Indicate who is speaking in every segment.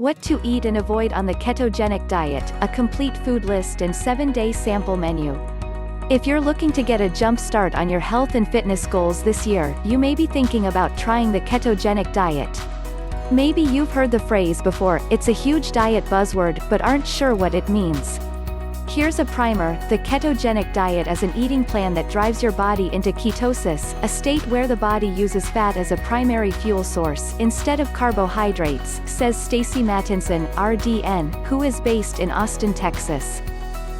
Speaker 1: What to eat and avoid on the ketogenic diet, a complete food list and 7-day sample menu. If you're looking to get a jump start on your health and fitness goals this year, you may be thinking about trying the ketogenic diet. Maybe you've heard the phrase before, it's a huge diet buzzword, but aren't sure what it means. Here's a primer. The ketogenic diet is an eating plan that drives your body into ketosis, a state where the body uses fat as a primary fuel source instead of carbohydrates, says Stacy Mattinson, RDN, who is based in Austin, Texas.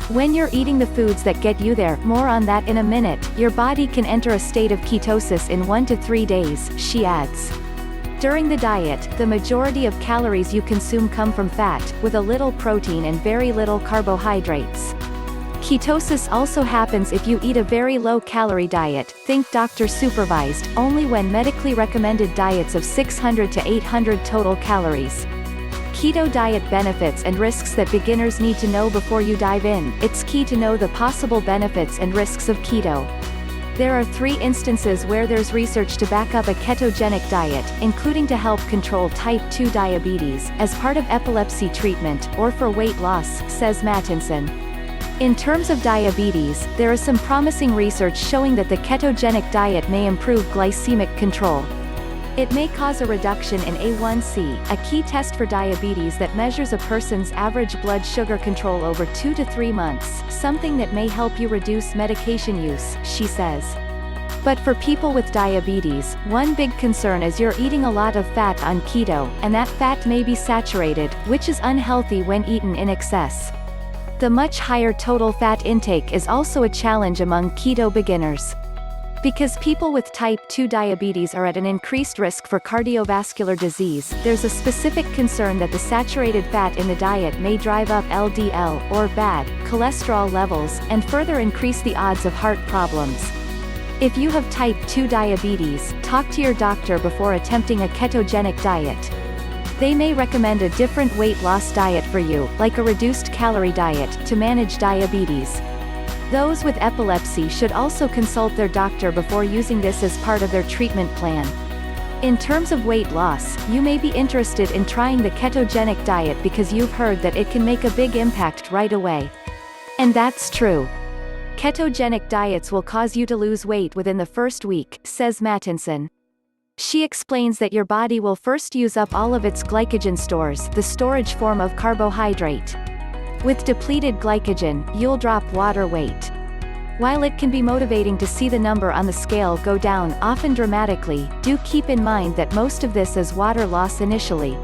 Speaker 1: When you're eating the foods that get you there, more on that in a minute, your body can enter a state of ketosis in 1 to 3 days, she adds. During the diet, the majority of calories you consume come from fat, with a little protein and very little carbohydrates. Ketosis also happens if you eat a very low-calorie diet, think doctor-supervised, only when medically recommended diets of 600 to 800 total calories. Keto diet benefits and risks that beginners need to know before you dive in. It's key to know the possible benefits and risks of keto. There are 3 instances where there's research to back up a ketogenic diet, including to help control type 2 diabetes, as part of epilepsy treatment, or for weight loss, says Mattinson. In terms of diabetes, there is some promising research showing that the ketogenic diet may improve glycemic control. It may cause a reduction in A1C, a key test for diabetes that measures a person's average blood sugar control over 2 to 3 months, something that may help you reduce medication use, she says. But for people with diabetes, one big concern is you're eating a lot of fat on keto, and that fat may be saturated, which is unhealthy when eaten in excess. The much higher total fat intake is also a challenge among keto beginners. Because people with type 2 diabetes are at an increased risk for cardiovascular disease, there's a specific concern that the saturated fat in the diet may drive up LDL, or bad, cholesterol levels, and further increase the odds of heart problems. If you have type 2 diabetes, talk to your doctor before attempting a ketogenic diet. They may recommend a different weight loss diet for you, like a reduced calorie diet, to manage diabetes. Those with epilepsy should also consult their doctor before using this as part of their treatment plan. In terms of weight loss, you may be interested in trying the ketogenic diet because you've heard that it can make a big impact right away. And that's true. Ketogenic diets will cause you to lose weight within the first week, says Mattinson. She explains that your body will first use up all of its glycogen stores, the storage form of carbohydrate. With depleted glycogen, you'll drop water weight. While it can be motivating to see the number on the scale go down, often dramatically, do keep in mind that most of this is water loss initially.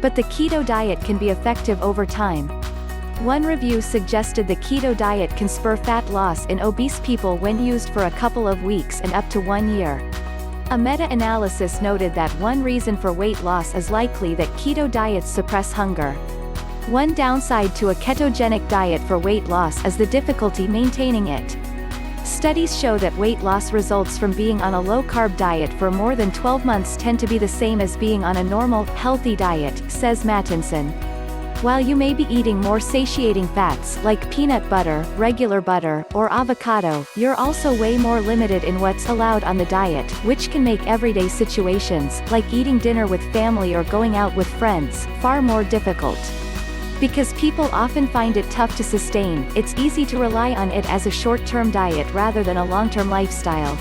Speaker 1: But the keto diet can be effective over time. One review suggested the keto diet can spur fat loss in obese people when used for a couple of weeks and up to 1 year. A meta-analysis noted that one reason for weight loss is likely that keto diets suppress hunger. One downside to a ketogenic diet for weight loss is the difficulty maintaining it. Studies show that weight loss results from being on a low-carb diet for more than 12 months tend to be the same as being on a normal, healthy diet, says Mattinson. While you may be eating more satiating fats, like peanut butter, regular butter, or avocado, you're also way more limited in what's allowed on the diet, which can make everyday situations, like eating dinner with family or going out with friends, far more difficult. Because people often find it tough to sustain, it's easy to rely on it as a short-term diet rather than a long-term lifestyle.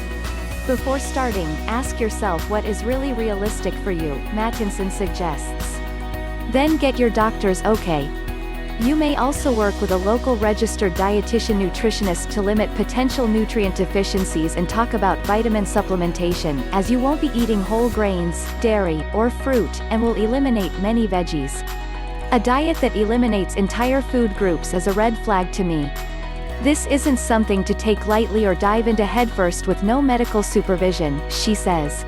Speaker 1: Before starting, ask yourself what is really realistic for you, Mattinson suggests. Then get your doctor's okay. You may also work with a local registered dietitian-nutritionist to limit potential nutrient deficiencies and talk about vitamin supplementation, as you won't be eating whole grains, dairy, or fruit, and will eliminate many veggies. A diet that eliminates entire food groups is a red flag to me. This isn't something to take lightly or dive into headfirst with no medical supervision, she says.